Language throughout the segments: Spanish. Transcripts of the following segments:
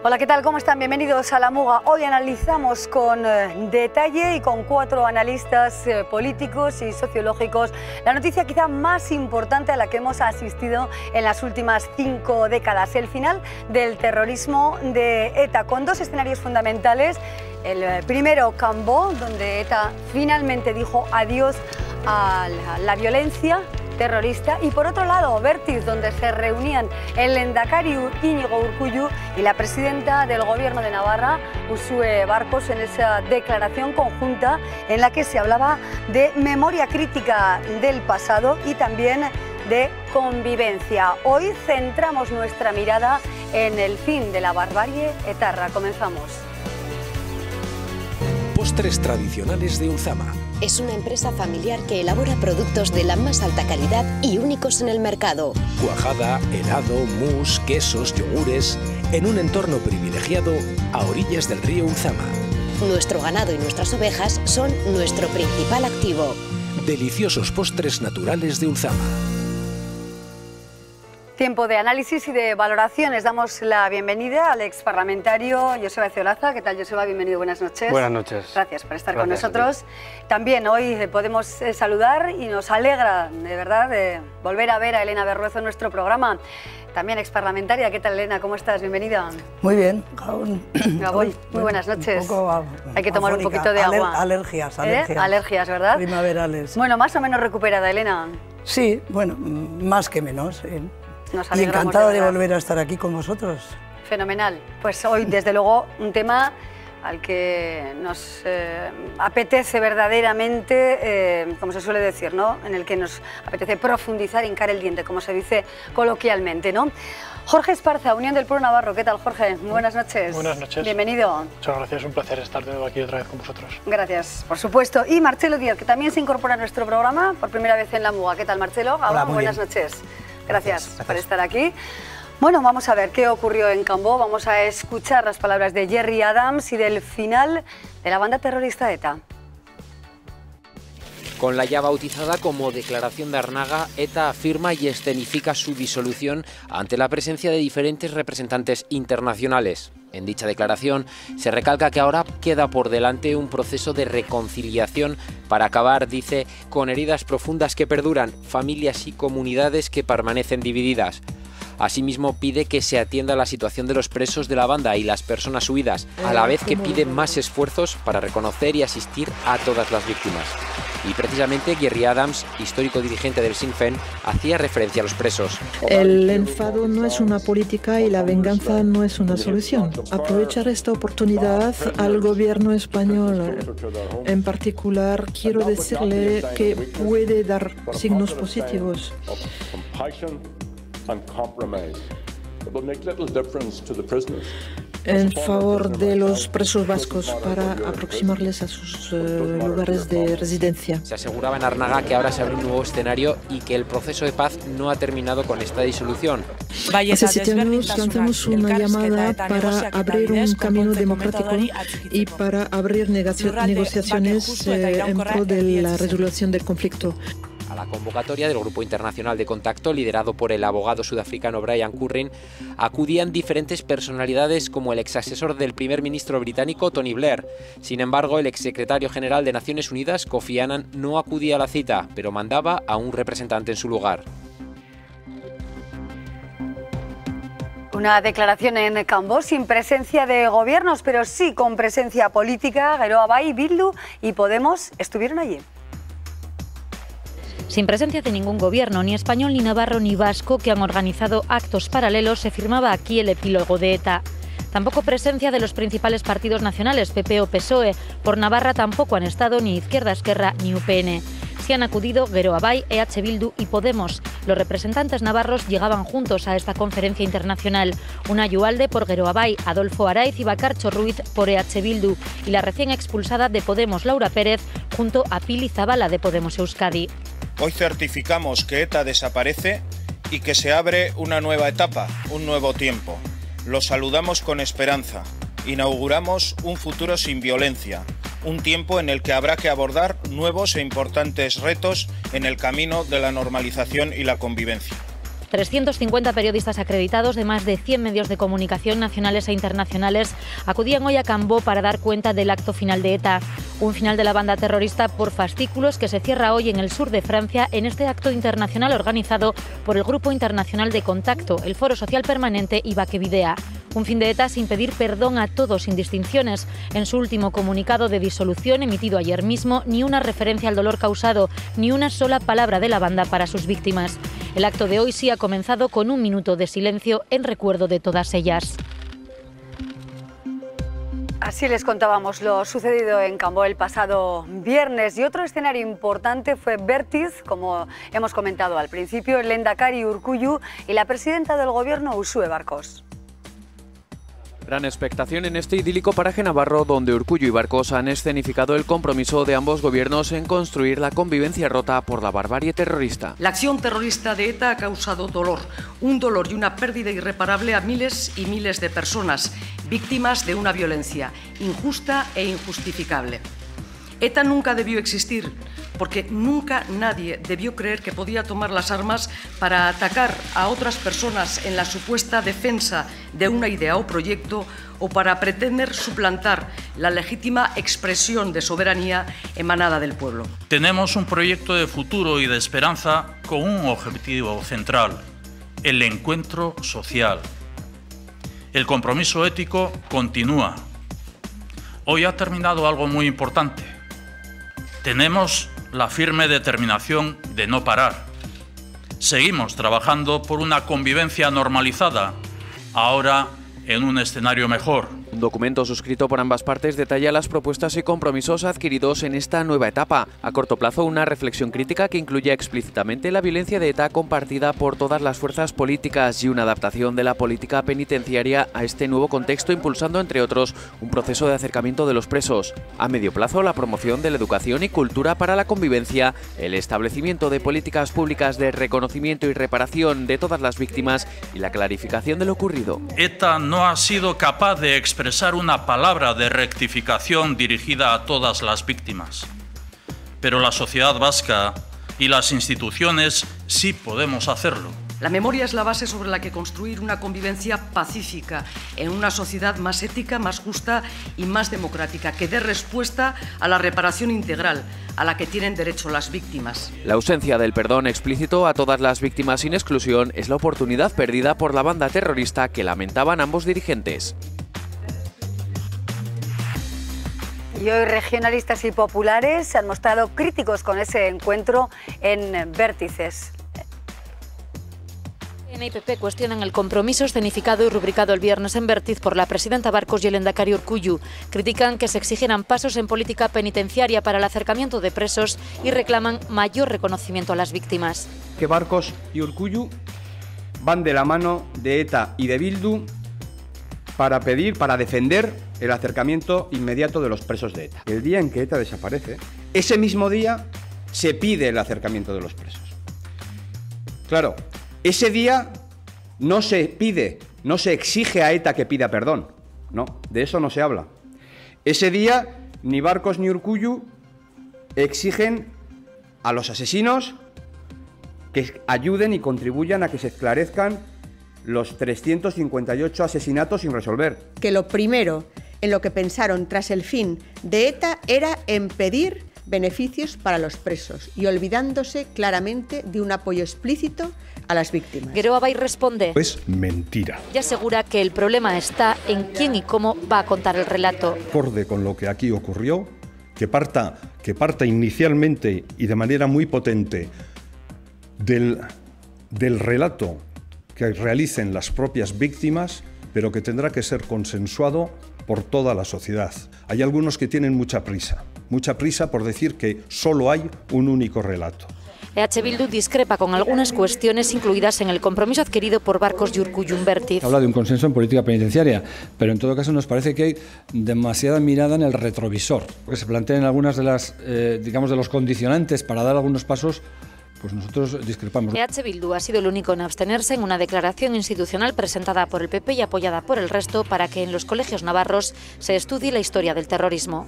Hola, ¿qué tal? ¿Cómo están? Bienvenidos a La Muga. Hoy analizamos con detalle y con 4 analistas políticos y sociológicos la noticia quizá más importante a la que hemos asistido en las últimas 5 décadas, el final del terrorismo de ETA, con 2 escenarios fundamentales. El primero, Cambó, donde ETA finalmente dijo adiós a la violencia terrorista, y por otro lado Vertis, donde se reunían el lehendakari Íñigo Urkullu y la presidenta del gobierno de Navarra, Uxue Barkos, en esa declaración conjunta en la que se hablaba de memoria crítica del pasado y también de convivencia. Hoy centramos nuestra mirada en el fin de la barbarie etarra. Comenzamos. Postres tradicionales de Ulzama. Es una empresa familiar que elabora productos de la más alta calidad y únicos en el mercado. Cuajada, helado, mousse, quesos, yogures, en un entorno privilegiado a orillas del río Ulzama. Nuestro ganado y nuestras ovejas son nuestro principal activo. Deliciosos postres naturales de Ulzama. Tiempo de análisis y de valoraciones. Damos la bienvenida al exparlamentario Joseba Ezeolaza. ¿Qué tal, Joseba? Bienvenido, buenas noches. Buenas noches. Gracias por estar con nosotros. También hoy podemos saludar y nos alegra, de verdad, de volver a ver a Elena Berruezo en nuestro programa. También exparlamentaria. ¿Qué tal, Elena? ¿Cómo estás? Bienvenida. Muy bien, Gabón. Gabón. Muy buenas noches. Un poco hay que tomar un poquito de agua. Alergias. Alergias, ¿verdad? Primaverales. Bueno, más o menos recuperada, Elena. Sí, bueno, más que menos. Nos y encantado de volver a estar aquí con vosotros. Fenomenal. Pues hoy, desde luego, un tema al que nos apetece verdaderamente, como se suele decir, ¿no? En el que nos apetece profundizar, hincar el diente, como se dice coloquialmente, ¿no? Jorge Esparza, Unión del Pueblo Navarro. ¿Qué tal, Jorge? Muy buenas noches. Buenas noches. Bienvenido. Muchas gracias, un placer estar de nuevo aquí otra vez con vosotros. Gracias, por supuesto. Y Marcelo Díaz, que también se incorpora a nuestro programa por primera vez en La Muga. ¿Qué tal, Marcelo? Hola, buenas noches. Gracias por estar aquí. Bueno, vamos a ver qué ocurrió en Cambó. Vamos a escuchar las palabras de Gerry Adams y del final de la banda terrorista ETA. Con la ya bautizada como Declaración de Arnaga, ETA afirma y escenifica su disolución ante la presencia de diferentes representantes internacionales. En dicha declaración se recalca que ahora queda por delante un proceso de reconciliación para acabar, dice, con heridas profundas que perduran, familias y comunidades que permanecen divididas. Asimismo, pide que se atienda la situación de los presos de la banda y las personas huidas, a la vez que pide más esfuerzos para reconocer y asistir a todas las víctimas. Y precisamente Gerry Adams, histórico dirigente del Sinn Féin, hacía referencia a los presos. El enfado no es una política y la venganza no es una solución. Aprovechar esta oportunidad al gobierno español, en particular, quiero decirle que puede dar signos positivos. En favor de los presos vascos para aproximarles a sus lugares de residencia. Se aseguraba en Arnaga que ahora se abre un nuevo escenario y que el proceso de paz no ha terminado con esta disolución. Necesitamos, lanzamos una llamada para abrir un camino democrático y para abrir negociaciones en pro de la resolución del conflicto. A la convocatoria del Grupo Internacional de Contacto, liderado por el abogado sudafricano Brian Currin, acudían diferentes personalidades como el exasesor del primer ministro británico Tony Blair. Sin embargo, el exsecretario general de Naciones Unidas, Kofi Annan, no acudía a la cita, pero mandaba a un representante en su lugar. Una declaración en Cambó sin presencia de gobiernos, pero sí con presencia política. Geroa Bai, Bildu y Podemos estuvieron allí. Sin presencia de ningún gobierno, ni español, ni navarro, ni vasco, que han organizado actos paralelos, se firmaba aquí el epílogo de ETA. Tampoco presencia de los principales partidos nacionales, PP o PSOE. Por Navarra tampoco han estado ni Izquierda Esquerra ni UPN. Sí han acudido Geroa Bai, EH Bildu y Podemos. Los representantes navarros llegaban juntos a esta conferencia internacional. Una Yualde por Geroa Bai, Adolfo Araiz y Bakartxo Ruiz por EH Bildu y la recién expulsada de Podemos, Laura Pérez, junto a Pili Zabala de Podemos Euskadi. Hoy certificamos que ETA desaparece y que se abre una nueva etapa, un nuevo tiempo. Lo saludamos con esperanza. Inauguramos un futuro sin violencia, un tiempo en el que habrá que abordar nuevos e importantes retos en el camino de la normalización y la convivencia. 350 periodistas acreditados de más de 100 medios de comunicación nacionales e internacionales acudían hoy a Cambó para dar cuenta del acto final de ETA. Un final de la banda terrorista por fascículos que se cierra hoy en el sur de Francia en este acto internacional organizado por el Grupo Internacional de Contacto, el Foro Social Permanente y Baquevidea. Un fin de ETA sin pedir perdón a todos sin distinciones. En su último comunicado de disolución emitido ayer mismo, ni una referencia al dolor causado, ni una sola palabra de la banda para sus víctimas. El acto de hoy sí ha comenzado con un minuto de silencio en recuerdo de todas ellas. Así les contábamos lo sucedido en Cambó el pasado viernes. Y otro escenario importante fue Vértiz, como hemos comentado al principio, el Lehendakari Urkullu y la presidenta del gobierno, Uxue Barkos. Gran expectación en este idílico paraje navarro donde Urkullu y Barkos han escenificado el compromiso de ambos gobiernos en construir la convivencia rota por la barbarie terrorista. La acción terrorista de ETA ha causado dolor, un dolor y una pérdida irreparable a miles y miles de personas, víctimas de una violencia injusta e injustificable. ETA nunca debió existir, porque nunca nadie debió creer que podía tomar las armas para atacar a otras personas en la supuesta defensa de una idea o proyecto o para pretender suplantar la legítima expresión de soberanía emanada del pueblo. Tenemos un proyecto de futuro y de esperanza con un objetivo central, el encuentro social. El compromiso ético continúa. Hoy ha terminado algo muy importante. Tenemos la firme determinación de no parar. Seguimos trabajando por una convivencia normalizada, ahora en un escenario mejor. Un documento suscrito por ambas partes detalla las propuestas y compromisos adquiridos en esta nueva etapa. A corto plazo, una reflexión crítica que incluye explícitamente la violencia de ETA compartida por todas las fuerzas políticas y una adaptación de la política penitenciaria a este nuevo contexto, impulsando, entre otros, un proceso de acercamiento de los presos. A medio plazo, la promoción de la educación y cultura para la convivencia, el establecimiento de políticas públicas de reconocimiento y reparación de todas las víctimas y la clarificación de lo ocurrido. ETA no ha sido capaz de expresar una palabra de rectificación dirigida a todas las víctimas. Pero la sociedad vasca y las instituciones sí podemos hacerlo. La memoria es la base sobre la que construir una convivencia pacífica en una sociedad más ética, más justa y más democrática, que dé respuesta a la reparación integral a la que tienen derecho las víctimas. La ausencia del perdón explícito a todas las víctimas sin exclusión es la oportunidad perdida por la banda terrorista que lamentaban ambos dirigentes. Y hoy regionalistas y populares se han mostrado críticos con ese encuentro en Vértices. PN y PP cuestionan el compromiso escenificado y rubricado el viernes en Vértiz por la presidenta Barkos y el Lehendakari Urkullu. Critican que se exigieran pasos en política penitenciaria para el acercamiento de presos y reclaman mayor reconocimiento a las víctimas. Que Barkos y Urkullu van de la mano de ETA y de Bildu para defender el acercamiento inmediato de los presos de ETA. El día en que ETA desaparece, ese mismo día se pide el acercamiento de los presos. Claro, ese día no se pide, no se exige a ETA que pida perdón. No, de eso no se habla. Ese día ni Barkos ni Urkullu exigen a los asesinos que ayuden y contribuyan a que se esclarezcan los 358 asesinatos sin resolver. Que lo primero en lo que pensaron tras el fin de ETA era en pedir beneficios para los presos y olvidándose claramente de un apoyo explícito a las víctimas. Geroa Bay responde: es mentira. Y asegura que el problema está en quién y cómo va a contar el relato. Acorde con lo que aquí ocurrió, que parta inicialmente y de manera muy potente del relato que realicen las propias víctimas, pero que tendrá que ser consensuado por toda la sociedad. Hay algunos que tienen mucha prisa por decir que solo hay un único relato. EH Bildu discrepa con algunas cuestiones incluidas en el compromiso adquirido por Barkos y Urkullu en Vértiz. Habla de un consenso en política penitenciaria, pero en todo caso nos parece que hay demasiada mirada en el retrovisor, porque se plantean algunas de las, digamos, de los condicionantes para dar algunos pasos. Pues nosotros discrepamos. EH Bildu ha sido el único en abstenerse en una declaración institucional presentada por el PP y apoyada por el resto para que en los colegios navarros se estudie la historia del terrorismo.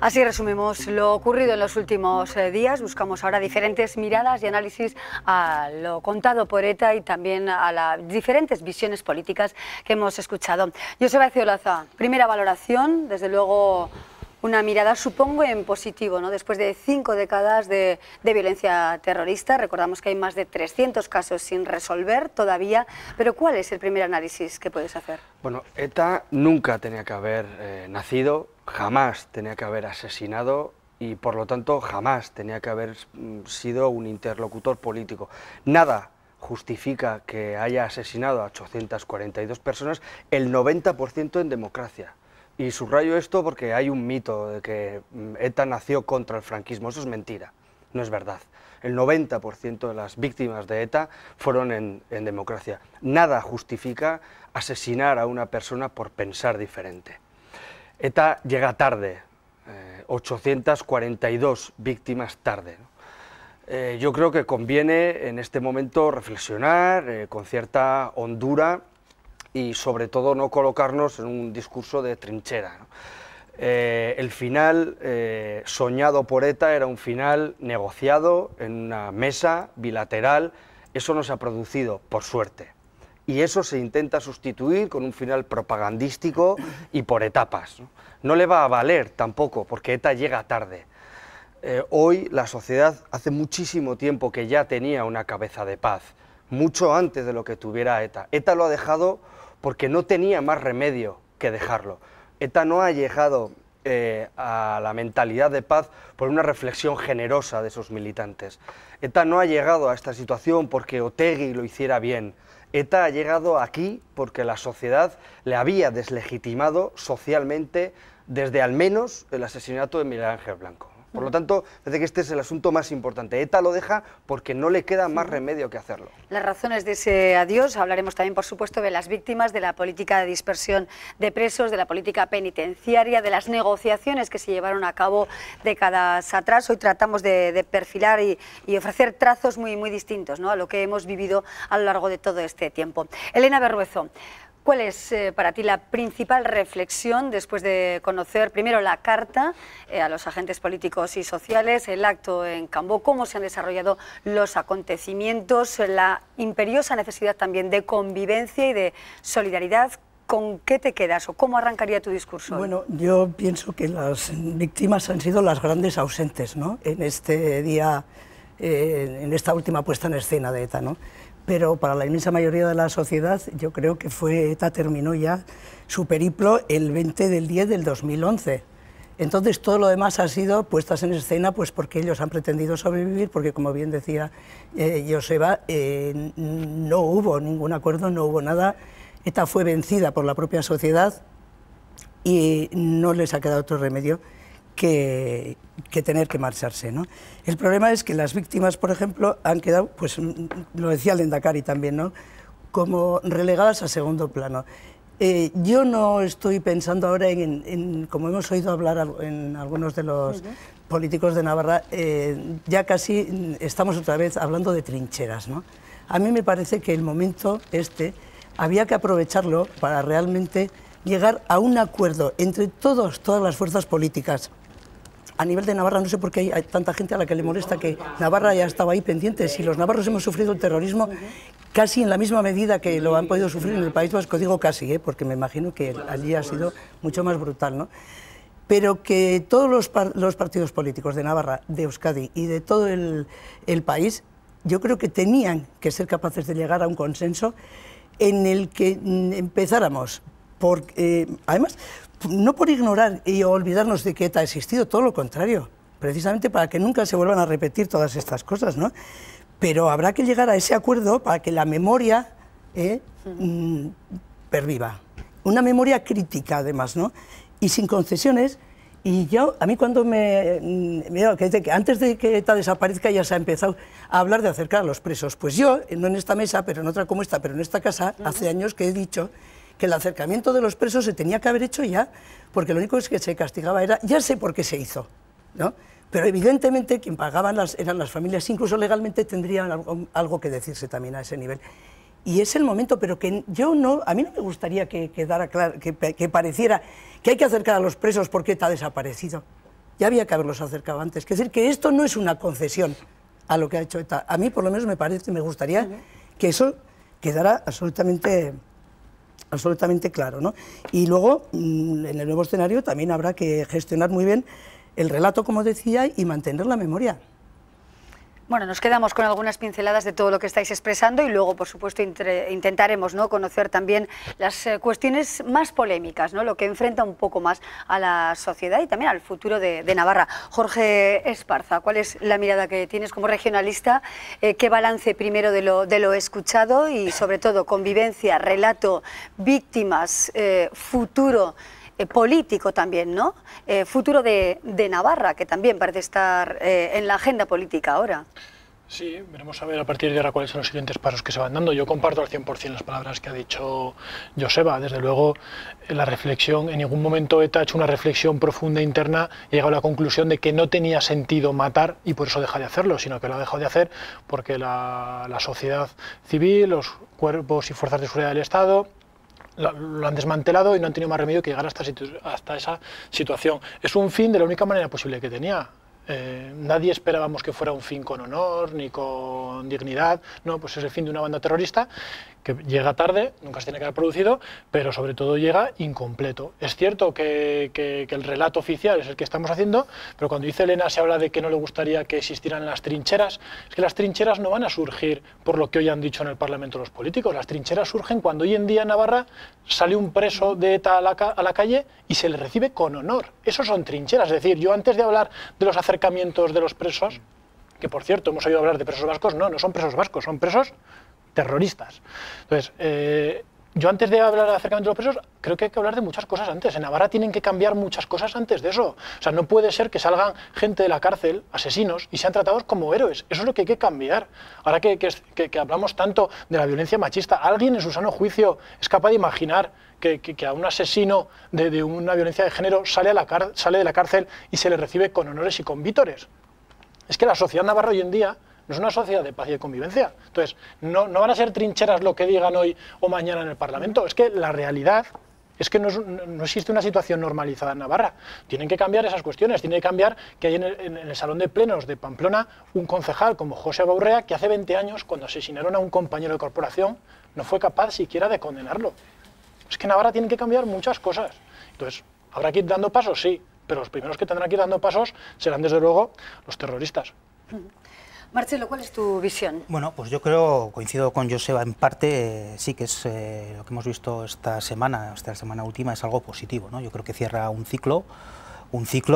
Así resumimos lo ocurrido en los últimos días. Buscamos ahora diferentes miradas y análisis a lo contado por ETA y también a las diferentes visiones políticas que hemos escuchado. Joseba Ezeolaza, primera valoración, desde luego una mirada, supongo, en positivo, ¿no? Después de 5 décadas de violencia terrorista, recordamos que hay más de 300 casos sin resolver todavía, pero ¿cuál es el primer análisis que puedes hacer? Bueno, ETA nunca tenía que haber nacido, jamás tenía que haber asesinado y por lo tanto jamás tenía que haber sido un interlocutor político. Nada justifica que haya asesinado a 842 personas, el 90% en democracia. Y subrayo esto porque hay un mito de que ETA nació contra el franquismo. Eso es mentira, no es verdad. El 90% de las víctimas de ETA fueron en democracia. Nada justifica asesinar a una persona por pensar diferente. ETA llega tarde, 842 víctimas tarde, ¿no? Yo creo que conviene en este momento reflexionar con cierta hondura y sobre todo no colocarnos en un discurso de trinchera, ¿no? El final soñado por ETA era un final negociado en una mesa bilateral. Eso no se ha producido, por suerte, y eso se intenta sustituir con un final propagandístico y por etapas, ¿no? No le va a valer tampoco, porque ETA llega tarde. Hoy la sociedad hace muchísimo tiempo que ya tenía una cabeza de paz, mucho antes de lo que tuviera ETA. ETA lo ha dejado porque no tenía más remedio que dejarlo. ETA no ha llegado a la mentalidad de paz por una reflexión generosa de sus militantes. ETA no ha llegado a esta situación porque Otegi lo hiciera bien. ETA ha llegado aquí porque la sociedad le había deslegitimado socialmente desde al menos el asesinato de Miguel Ángel Blanco. Por lo tanto, parece que este es el asunto más importante. ETA lo deja porque no le queda más remedio que hacerlo. Las razones de ese adiós, hablaremos también, por supuesto, de las víctimas, de la política de dispersión de presos, de la política penitenciaria, de las negociaciones que se llevaron a cabo décadas atrás. Hoy tratamos de perfilar y ofrecer trazos muy distintos, ¿no?, a lo que hemos vivido a lo largo de todo este tiempo. Elena Berruezo, ¿cuál es para ti la principal reflexión después de conocer primero la carta a los agentes políticos y sociales, el acto en Cambó, cómo se han desarrollado los acontecimientos, la imperiosa necesidad también de convivencia y de solidaridad? ¿Con qué te quedas o cómo arrancaría tu discurso? Bueno, yo pienso que las víctimas han sido las grandes ausentes, ¿no?, en este día, en esta última puesta en escena de ETA, ¿no? Pero para la inmensa mayoría de la sociedad yo creo que ETA terminó ya su periplo el 20 del 10 del 2011. Entonces todo lo demás ha sido puestas en escena pues porque ellos han pretendido sobrevivir, porque como bien decía Joseba, no hubo ningún acuerdo, no hubo nada. ETA fue vencida por la propia sociedad y no les ha quedado otro remedio que tener que marcharse, ¿no? El problema es que las víctimas, por ejemplo, han quedado, pues lo decía el Endacari también, ¿no?, como relegadas a segundo plano. Yo no estoy pensando ahora como hemos oído hablar en algunos de los políticos de Navarra, ya casi estamos otra vez hablando de trincheras, ¿no? A mí me parece que el momento había que aprovecharlo para realmente llegar a un acuerdo entre todas las fuerzas políticas. A nivel de Navarra, no sé por qué hay tanta gente a la que le molesta que Navarra ya estaba ahí pendiente. Si los navarros hemos sufrido el terrorismo casi en la misma medida que lo han podido sufrir en el País Vasco, digo casi, porque me imagino que allí ha sido mucho más brutal, ¿no? Pero que todos los partidos políticos de Navarra, de Euskadi y de todo el país, yo creo que tenían que ser capaces de llegar a un consenso en el que empezáramos, además, no por ignorar y olvidarnos de que ETA ha existido, todo lo contrario, precisamente para que nunca se vuelvan a repetir todas estas cosas, ¿no? Pero habrá que llegar a ese acuerdo para que la memoria perviva. Una memoria crítica, además, ¿no? Y sin concesiones. Y a mí cuando que antes de que ETA desaparezca ya se ha empezado a hablar de acercar a los presos. Pues yo, no en esta mesa, pero en otra como esta, pero en esta casa, hace años que he dicho que el acercamiento de los presos se tenía que haber hecho ya, porque lo único que se castigaba era, ya sé por qué se hizo, ¿no? Pero evidentemente quien pagaban eran las familias, incluso legalmente tendrían algo que decirse también a ese nivel. Y es el momento, pero que a mí no me gustaría que quedara claro, que pareciera que hay que acercar a los presos porque ETA ha desaparecido. ya había que haberlos acercado antes. Es decir, que esto no es una concesión a lo que ha hecho ETA. A mí, por lo menos, me gustaría que eso quedara absolutamente claro, ¿no? Y luego, en el nuevo escenario, también habrá que gestionar muy bien el relato, como decía, y mantener la memoria. Bueno, nos quedamos con algunas pinceladas de todo lo que estáis expresando y luego, por supuesto, intentaremos, ¿no?, conocer también las cuestiones más polémicas, ¿no?, lo que enfrenta un poco más a la sociedad y también al futuro de Navarra. Jorge Esparza, ¿cuál es la mirada que tienes como regionalista? ¿Qué balance primero de lo escuchado y, sobre todo, convivencia, relato, víctimas, futuro político también, ¿no? Futuro de Navarra, que también parece estar en la agenda política ahora. Sí, veremos a ver a partir de ahora cuáles son los siguientes pasos que se van dando. Yo comparto al 100% las palabras que ha dicho Joseba. Desde luego, la reflexión, en ningún momento ETA ha hecho una reflexión profunda interna y ha llegado a la conclusión de que no tenía sentido matar y por eso deja de hacerlo, sino que lo ha dejado de hacer porque la sociedad civil, los cuerpos y fuerzas de seguridad del Estado lo han desmantelado y no han tenido más remedio que llegar hasta esa situación. Es un fin de la única manera posible que tenía. Nadie esperábamos que fuera un fin con honor ni con dignidad, no, pues es el fin de una banda terrorista que llega tarde, nunca se tiene que haber producido, pero sobre todo llega incompleto. Es cierto que el relato oficial es el que estamos haciendo, pero cuando dice Elena se habla de que no le gustaría que existieran las trincheras, es que las trincheras no van a surgir por lo que hoy han dicho en el Parlamento los políticos, las trincheras surgen cuando hoy en día en Navarra sale un preso de ETA a la calle y se le recibe con honor. Eso son trincheras, es decir, yo antes de hablar de los acercamientos de los presos, que por cierto hemos oído hablar de presos vascos, no son presos vascos, son presos terroristas. Entonces, yo antes de hablar de acercamiento de los presos, creo que hay que hablar de muchas cosas antes. En Navarra tienen que cambiar muchas cosas antes de eso. O sea, no puede ser que salgan gente de la cárcel, asesinos, y sean tratados como héroes. Eso es lo que hay que cambiar. Ahora que hablamos tanto de la violencia machista, ¿alguien en su sano juicio es capaz de imaginar que a un asesino de una violencia de género sale de la cárcel y se le recibe con honores y con vítores? Es que la sociedad navarra hoy en día no es una sociedad de paz y de convivencia. Entonces, no van a ser trincheras lo que digan hoy o mañana en el Parlamento. Es que la realidad es que no existe una situación normalizada en Navarra. Tienen que cambiar esas cuestiones. Tiene que cambiar que hay en el Salón de Plenos de Pamplona un concejal como José Baurrea que hace 20 años, cuando asesinaron a un compañero de corporación, no fue capaz siquiera de condenarlo. Es que en Navarra tienen que cambiar muchas cosas. Entonces, ¿habrá que ir dando pasos? Sí, pero los primeros que tendrán que ir dando pasos serán, desde luego, los terroristas. Marcelo, ¿cuál es tu visión? Bueno, pues yo coincido con Joseba en parte, sí que es lo que hemos visto esta semana última es algo positivo, ¿no? Yo creo que cierra un ciclo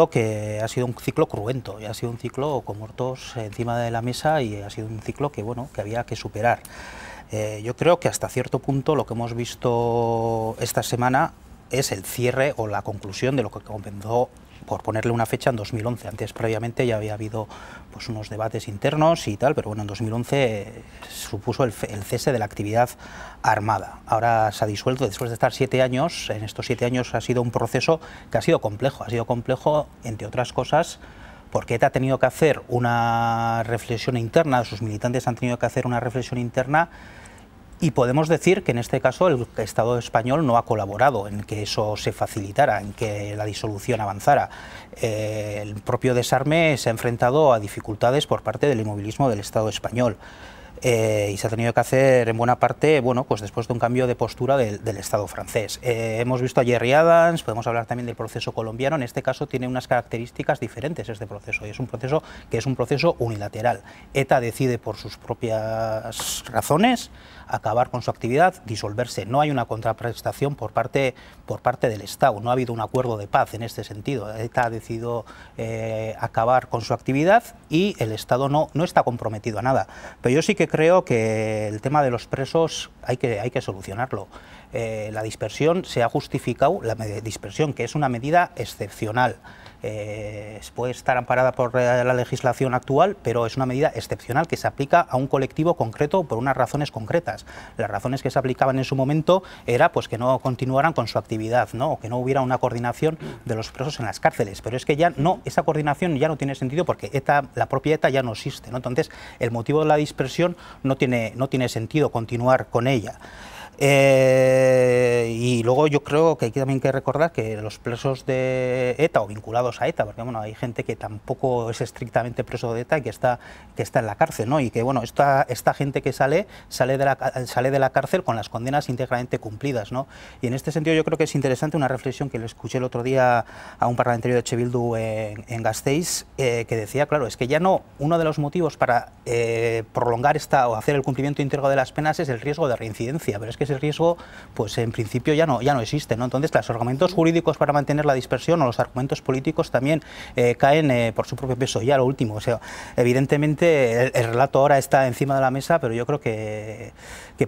que ha sido un ciclo cruento, y ha sido un ciclo con muertos encima de la mesa y ha sido un ciclo que había que superar. Yo creo que hasta cierto punto lo que hemos visto esta semana es el cierre o la conclusión de lo que comenzó, por ponerle una fecha, en 2011. Antes, previamente, ya había habido pues unos debates internos y tal, pero bueno, en 2011 supuso el cese de la actividad armada. Ahora se ha disuelto después de estar 7 años. En estos 7 años ha sido un proceso que ha sido complejo, entre otras cosas, porque ETA ha tenido que hacer una reflexión interna, sus militantes han tenido que hacer una reflexión interna. Y podemos decir que en este caso el Estado español no ha colaborado en que eso se facilitara, en que la disolución avanzara. El propio desarme se ha enfrentado a dificultades por parte del inmovilismo del Estado español. Y se ha tenido que hacer en buena parte, bueno, pues después de un cambio de postura del Estado francés. Hemos visto a Jerry Adams, podemos hablar también del proceso colombiano. En este caso tiene unas características diferentes este proceso, y es un proceso que es un proceso unilateral. ETA decide por sus propias razones acabar con su actividad, disolverse. No hay una contraprestación por parte del Estado, no ha habido un acuerdo de paz en este sentido. ETA ha decidido acabar con su actividad y el Estado no está comprometido a nada. Pero yo sí que creo que el tema de los presos hay que solucionarlo. La dispersión se ha justificado, la dispersión, que es una medida excepcional. Puede estar amparada por la legislación actual, pero es una medida excepcional que se aplica a un colectivo concreto por unas razones concretas. Las razones que se aplicaban en su momento era pues que no continuaran con su actividad, ¿no? O que no hubiera una coordinación de los presos en las cárceles, pero es que ya no, esa coordinación ya no tiene sentido porque la propia ETA ya no existe, ¿no? Entonces el motivo de la dispersión no tiene sentido continuar con ella. Y luego yo creo que hay también que recordar que los presos de ETA o vinculados a ETA, porque bueno, hay gente que tampoco es estrictamente preso de ETA y que está en la cárcel, ¿no? Y que bueno, esta gente que sale de la cárcel con las condenas íntegramente cumplidas, ¿no? Y en este sentido yo creo que es interesante una reflexión que le escuché el otro día a un parlamentario de H. Bildu en Gasteiz, que decía, claro, es que ya no, uno de los motivos para prolongar o hacer el cumplimiento íntegro de las penas es el riesgo de reincidencia, pero es que ese riesgo, pues en principio ya no existe, ¿no? Entonces, los argumentos jurídicos para mantener la dispersión o los argumentos políticos también caen por su propio peso. Ya lo último, o sea, evidentemente el relato ahora está encima de la mesa, pero yo creo que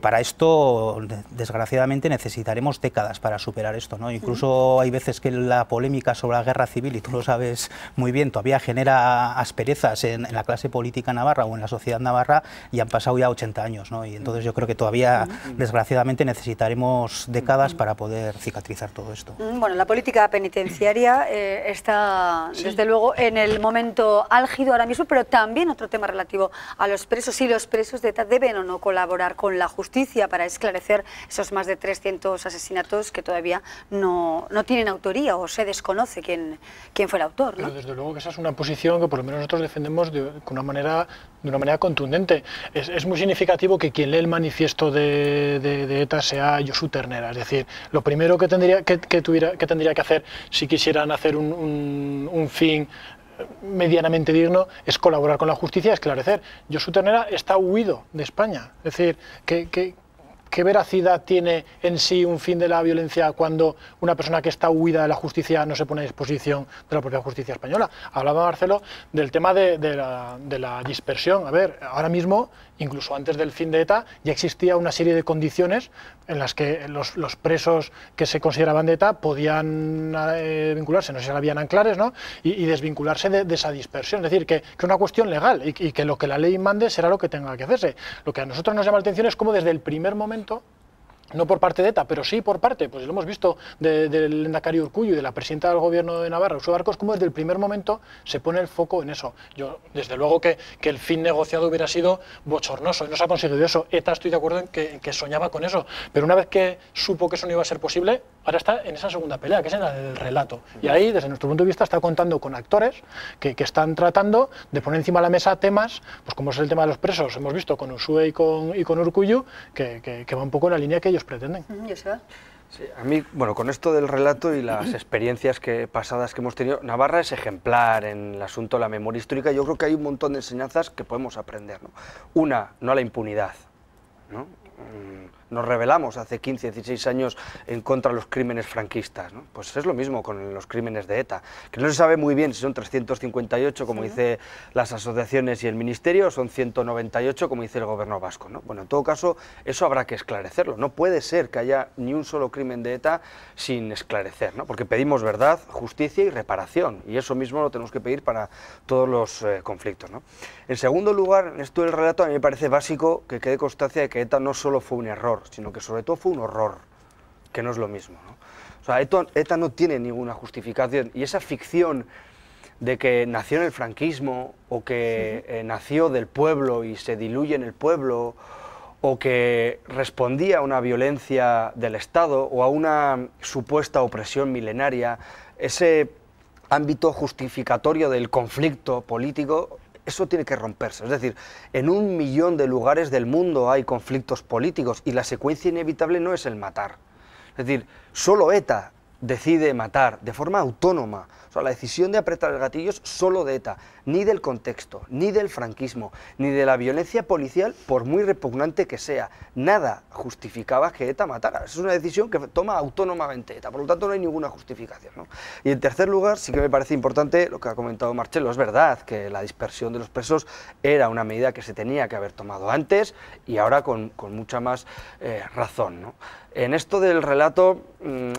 para esto, desgraciadamente, necesitaremos décadas para superar esto, ¿no? Incluso hay veces que la polémica sobre la guerra civil, y tú lo sabes muy bien, todavía genera asperezas en la clase política navarra o en la sociedad navarra, y han pasado ya 80 años, ¿no? Y entonces yo creo que todavía, desgraciadamente, necesitaremos décadas para poder cicatrizar todo esto. Bueno, la política penitenciaria está, desde luego, en el momento álgido ahora mismo, pero también otro tema relativo a los presos. Si los presos de ETA deben o no colaborar con la justicia para esclarecer esos más de 300 asesinatos que todavía no tienen autoría o se desconoce quién fue el autor, ¿no? Pero desde luego que esa es una posición que por lo menos nosotros defendemos de una manera contundente. Es muy significativo que quien lee el manifiesto de ETA sea Josu Ternera. Es decir, lo primero que tendría que hacer si quisieran hacer un fin medianamente digno es colaborar con la justicia y esclarecer. Josu Ternera está huido de España. Es decir, ¿qué veracidad tiene en sí un fin de la violencia cuando una persona que está huida de la justicia no se pone a disposición de la propia justicia española? Hablaba Marcelo del tema de la dispersión. A ver, ahora mismo, incluso antes del fin de ETA, ya existía una serie de condiciones en las que los presos que se consideraban de ETA podían vincularse, no sé si habían anclares, ¿no? Y desvincularse de esa dispersión. Es decir, que es una cuestión legal y que lo que la ley mande será lo que tenga que hacerse. Lo que a nosotros nos llama la atención es cómo desde el primer momento, no por parte de ETA, pero sí por parte, pues lo hemos visto del lehendakari Urkullu y de la presidenta del gobierno de Navarra, Ursula Barkos, como desde el primer momento se pone el foco en eso. Yo, desde luego que el fin negociado hubiera sido bochornoso y no se ha conseguido eso. ETA, estoy de acuerdo en que soñaba con eso, pero una vez que supo que eso no iba a ser posible, ahora está en esa segunda pelea, que es en la del relato. Y ahí, desde nuestro punto de vista, está contando con actores que están tratando de poner encima de la mesa temas, pues como es el tema de los presos, hemos visto con Ursúe y con Urkullu, que va un poco en la línea que ellos pretenden. Sí, a mí, bueno, con esto del relato y las experiencias pasadas que hemos tenido, Navarra es ejemplar en el asunto de la memoria histórica. Yo creo que hay un montón de enseñanzas que podemos aprender, ¿no? Una, no a la impunidad, ¿no? Nos rebelamos hace 15, 16 años en contra de los crímenes franquistas, ¿no? Pues es lo mismo con los crímenes de ETA, que no se sabe muy bien si son 358, como dice las asociaciones y el Ministerio, o son 198, como dice el Gobierno vasco, ¿no? Bueno, en todo caso, eso habrá que esclarecerlo. No puede ser que haya ni un solo crimen de ETA sin esclarecer, ¿no? Porque pedimos verdad, justicia y reparación, y eso mismo lo tenemos que pedir para todos los conflictos, ¿no? En segundo lugar, en esto del relato, a mí me parece básico que quede constancia de que ETA no solo fue un error, sino que sobre todo fue un horror, que no es lo mismo, ¿no? O sea, ETA no tiene ninguna justificación, y esa ficción de que nació en el franquismo, o que nació del pueblo y se diluye en el pueblo, o que respondía a una violencia del Estado o a una supuesta opresión milenaria, ese ámbito justificatorio del conflicto político, eso tiene que romperse. Es decir, en 1 millón de lugares del mundo hay conflictos políticos y la secuencia inevitable no es el matar. Es decir, solo ETA decide matar de forma autónoma. O sea, la decisión de apretar el gatillo es solo de ETA, ni del contexto, ni del franquismo, ni de la violencia policial, por muy repugnante que sea. Nada justificaba que ETA matara. Es una decisión que toma autónomamente ETA, por lo tanto no hay ninguna justificación, ¿no? Y en tercer lugar, sí que me parece importante lo que ha comentado Marcelo. Es verdad que la dispersión de los presos era una medida que se tenía que haber tomado antes y ahora con mucha más razón, ¿no? En esto del relato,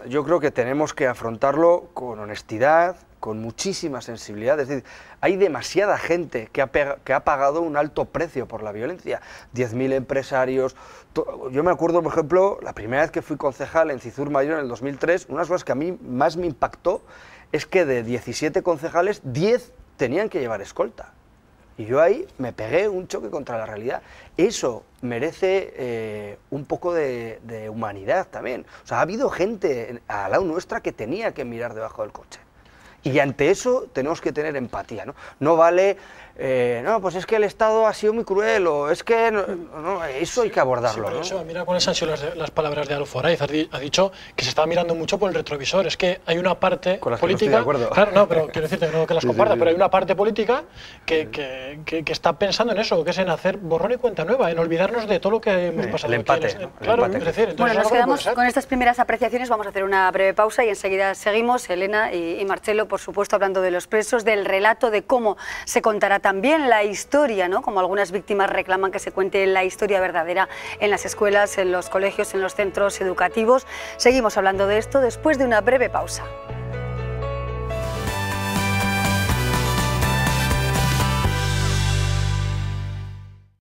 yo creo que tenemos que afrontarlo con honestidad, con muchísima sensibilidad. Es decir, hay demasiada gente que ha pagado un alto precio por la violencia. 10.000 empresarios. Yo me acuerdo, por ejemplo, la primera vez que fui concejal en Cizur Mayor en el 2003, una de las cosas que a mí más me impactó es que de 17 concejales, 10 tenían que llevar escolta. Y yo ahí me pegué un choque contra la realidad. Eso merece un poco de humanidad también. O sea, ha habido gente al lado nuestra que tenía que mirar debajo del coche. Y ante eso tenemos que tener empatía, ¿no? No vale, no, pues es que el Estado ha sido muy cruel, o es que... No, eso hay que abordarlo, sí, ¿no? Mira cuáles han sido las palabras de Adolfo Araiz. Ha dicho que se estaba mirando mucho por el retrovisor. Es que hay una parte con las política... Que no estoy de acuerdo. Claro, no, pero quiero decirte no que las comparta, pero hay una parte política que está pensando en eso, que es en hacer borrón y cuenta nueva, en olvidarnos de todo lo que hemos pasado. El empate. Claro, es decir, entonces bueno, nos quedamos con estas primeras apreciaciones, vamos a hacer una breve pausa y enseguida seguimos, Elena y Marcelo, por supuesto, hablando de los presos, del relato, de cómo se contará también la historia, ¿no? Como algunas víctimas reclaman que se cuente la historia verdadera en las escuelas, en los colegios, en los centros educativos. Seguimos hablando de esto después de una breve pausa.